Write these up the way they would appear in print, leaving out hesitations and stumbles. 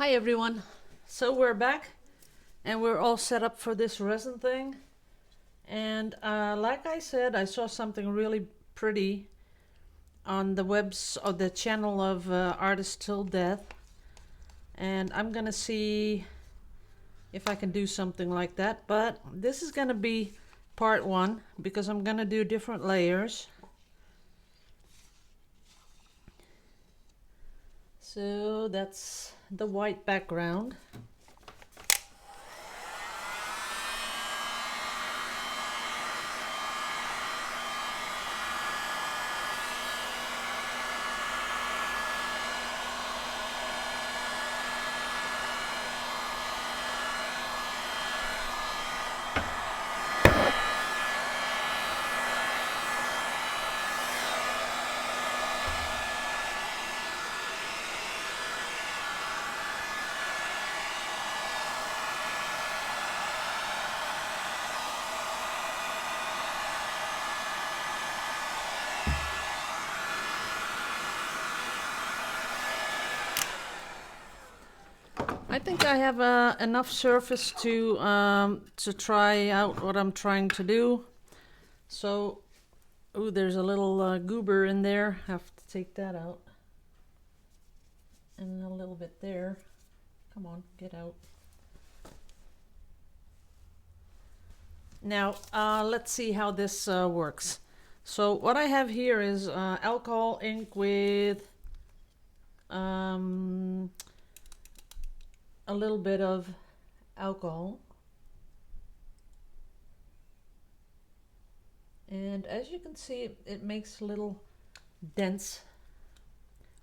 Hi everyone. So we're back and we're all set up for this resin thing. And like I said, I saw something really pretty on the webs of the channel of Artist Till Death. And I'm gonna see if I can do something like that. But this is gonna be part one because I'm gonna do different layers. So that's the white background. I think I have enough surface to try out what I'm trying to do. So, ooh, there's a little goober in there. Have to take that out. And a little bit there. Come on, get out. Now, let's see how this works. So what I have here is alcohol ink with a little bit of alcohol. And as you can see, it makes little dents.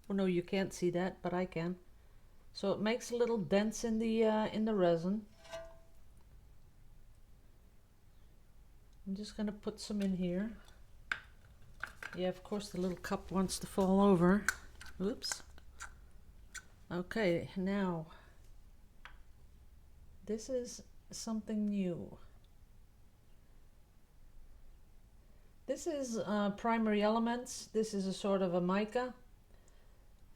Oh no, you can't see that, but I can. So it makes little dents in the resin. I'm just gonna put some in here. Yeah, of course the little cup wants to fall over. Oops. Okay, now this is something new. This is primary elements. This is a sort of a mica.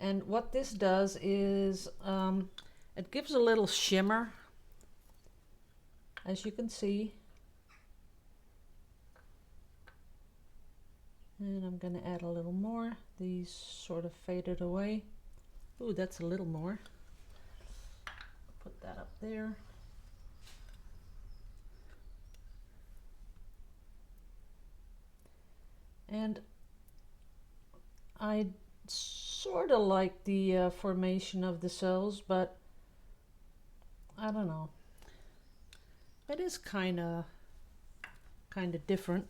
And what this does is it gives a little shimmer, as you can see. And I'm going to add a little more. These sort of faded away. Ooh, that's a little more. Put that up there. And I sort of like the formation of the cells, but I don't know. It is kind of different.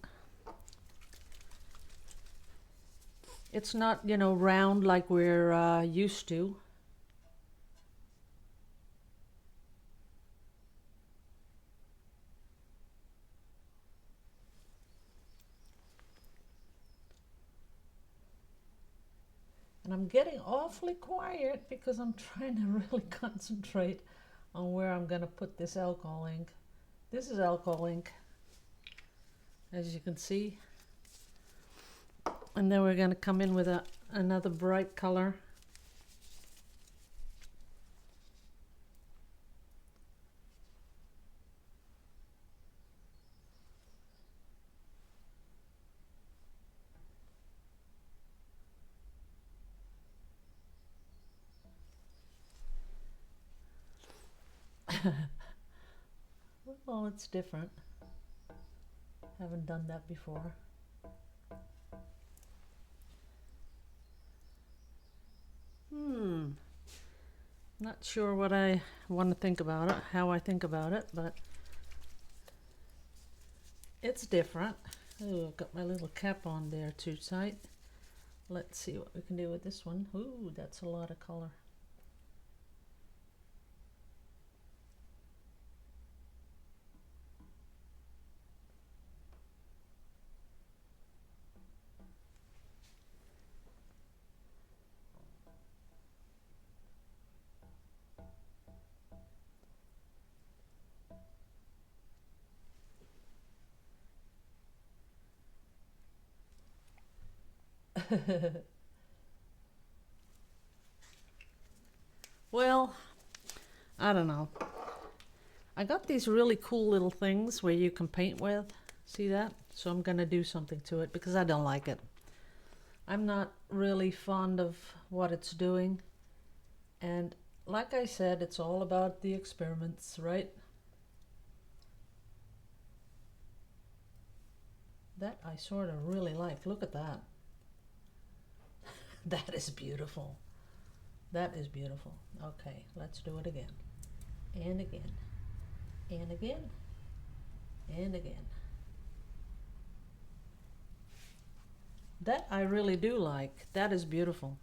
It's not, you know, round like we're used to. And I'm getting awfully quiet because I'm trying to really concentrate on where I'm going to put this alcohol ink. This is alcohol ink, as you can see. And then we're going to come in with another bright color. Well, it's different. Haven't done that before. Not sure what I want to think about it, how I think about it, but it's different. Oh, I've got my little cap on there too tight. Let's see what we can do with this one. Ooh, that's a lot of color. Well, I don't know. I got these really cool little things where you can paint with. See that? So I'm going to do something to it because I don't like it. I'm not really fond of what it's doing. And like I said, it's all about the experiments, right? That I sort of really like. Look at that. That is beautiful. That is beautiful. Okay, let's do it again. And again. And again. And again. That I really do like. That is beautiful.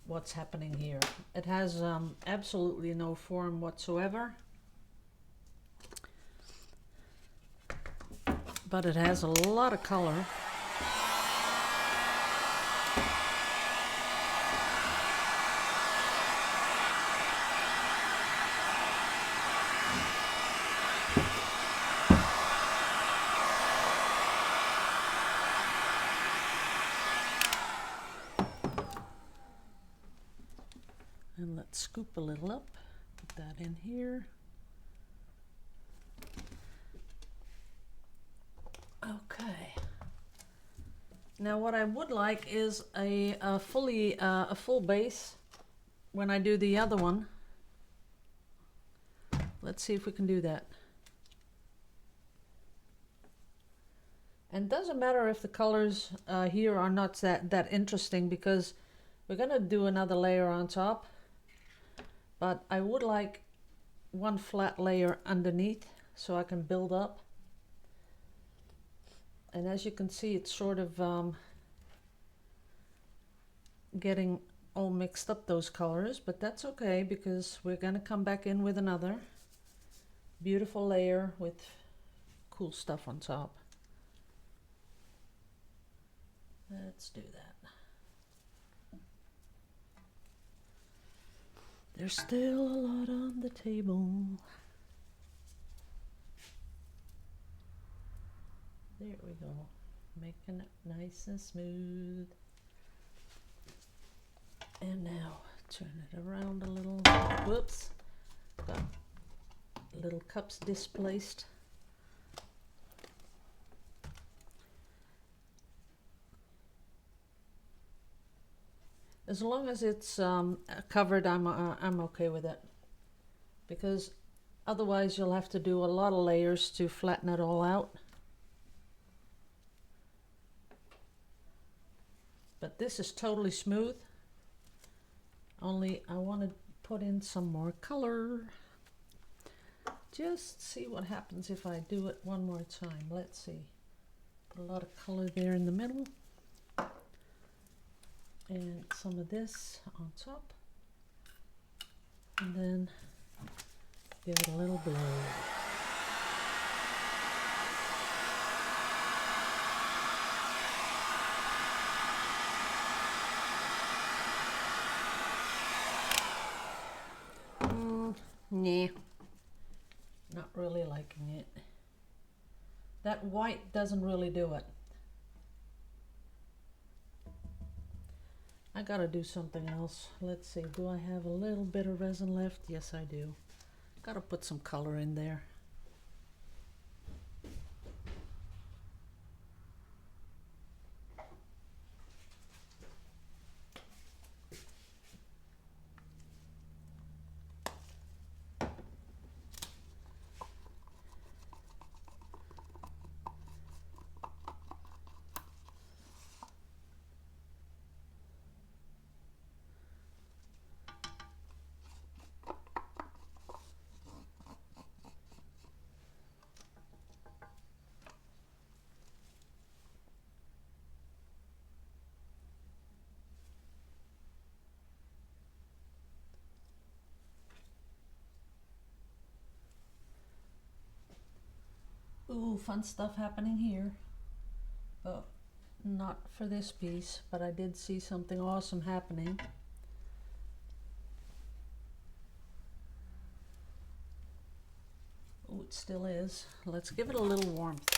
What's happening here. It has absolutely no form whatsoever. But it has a lot of color. And let's scoop a little up, put that in here. Okay. Now what I would like is a full base when I do the other one. Let's see if we can do that. And it doesn't matter if the colors here are not that interesting because we're gonna do another layer on top. But I would like one flat layer underneath so I can build up. And as you can see, it's sort of getting all mixed up, those colors, but that's okay because we're going to come back in with another beautiful layer with cool stuff on top. Let's do that. There's still a lot on the table. There we go. Making it nice and smooth. And now turn it around a little. Whoops. Got little cups displaced. As long as it's covered, I'm okay with it. Because otherwise you'll have to do a lot of layers to flatten it all out. But this is totally smooth. Only I want to put in some more color. Just see what happens if I do it one more time. Let's see. Put a lot of color there in the middle. And some of this on top. And then give it a little blow. Nah, not really liking it. That white doesn't really do it. I gotta do something else. Let's see, do I have a little bit of resin left? Yes, I do. Gotta put some color in there. Ooh, fun stuff happening here. But not for this piece, but I did see something awesome happening. Ooh, it still is. Let's give it a little warmth.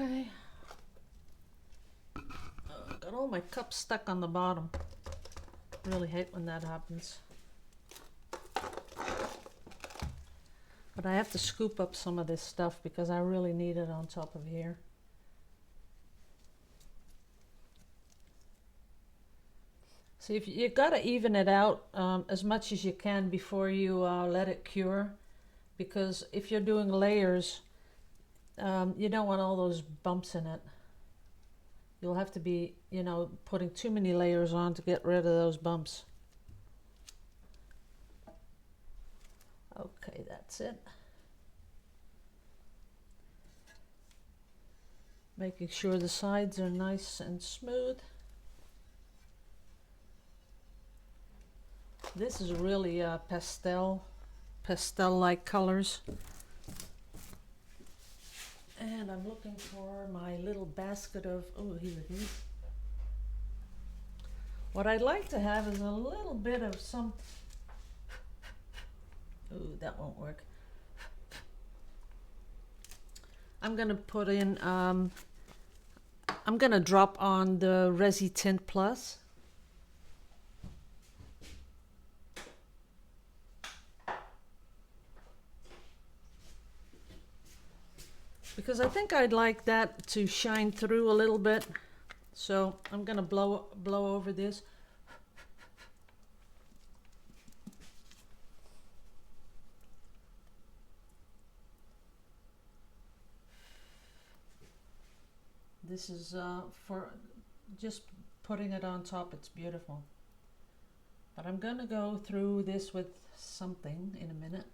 Okay. Got all my cups stuck on the bottom. Really hate when that happens. But I have to scoop up some of this stuff because I really need it on top of here. So if you gotta even it out as much as you can before you let it cure, because if you're doing layers, you don't want all those bumps in it. You'll have to be, you know, putting too many layers on to get rid of those bumps. Okay, that's it. Making sure the sides are nice and smooth. This is really pastel-like colors. And I'm looking for my little basket of, oh, here it is. What I'd like to have is a little bit of some, oh, that won't work. I'm gonna put in, I'm gonna drop on the Resi Tint Plus. Because I think I'd like that to shine through a little bit. So I'm gonna blow over this. This is for just putting it on top. It's beautiful. But I'm gonna go through this with something in a minute.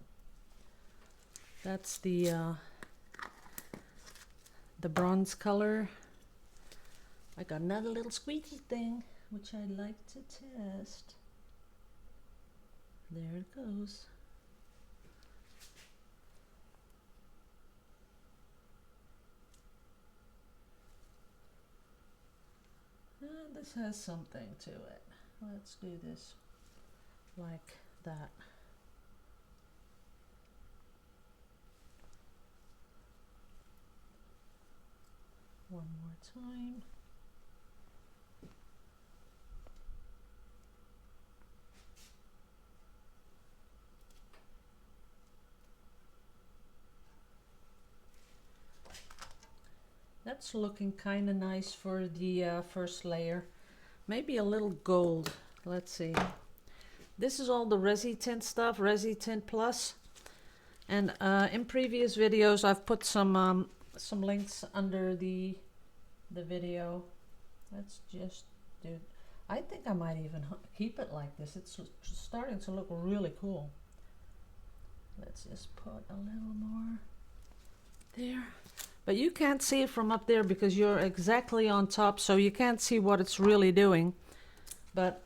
That's the bronze color. I got another little squeaky thing which I'd like to test. There it goes. This has something to it. Let's do this like that. One more time. That's looking kind of nice for the first layer. Maybe a little gold. Let's see. This is all the Resi Tint stuff, Resi Tint Plus. And in previous videos, I've put some links under the video. Let's just do. I think I might even keep it like this. It's starting to look really cool. Let's just put a little more there. But you can't see it from up there because you're exactly on top, so you can't see what it's really doing. But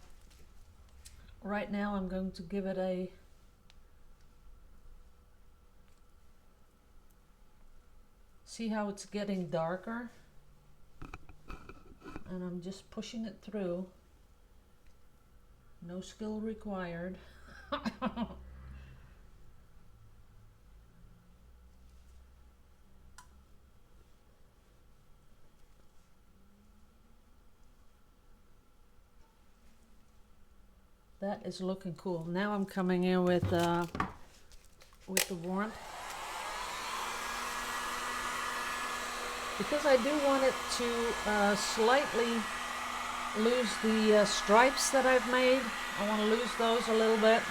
right now I'm going to give it a see how it's getting darker, and I'm just pushing it through. No skill required. That is looking cool. Now I'm coming in with with the warrant. Because I do want it to slightly lose the stripes that I've made. I want to lose those a little bit.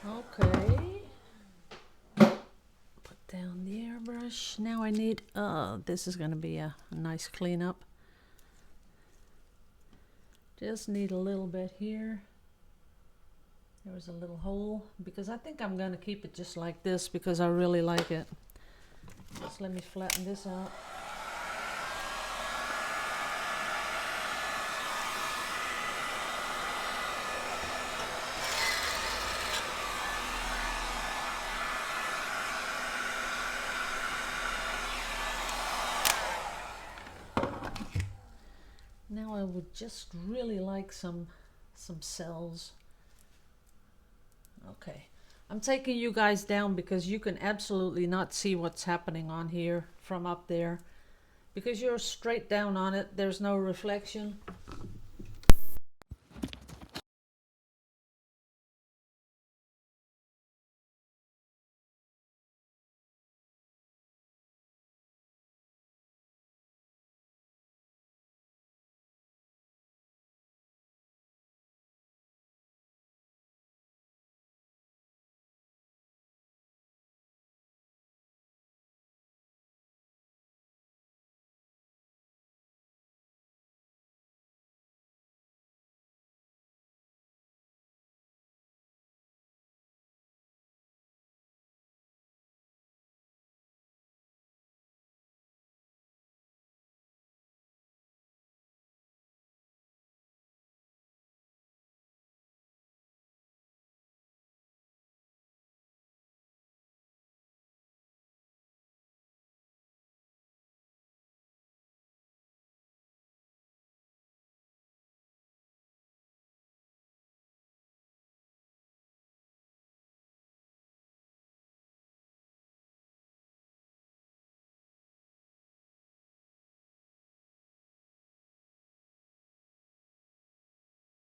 Okay. Put down the airbrush. Now I need, this is going to be a nice cleanup. Just need a little bit here. There was a little hole because I think I'm going to keep it just like this because I really like it. Just let me flatten this out. Now I would just really like some cells. Okay, I'm taking you guys down because you can absolutely not see what's happening on here from up there because you're straight down on it. There's no reflection.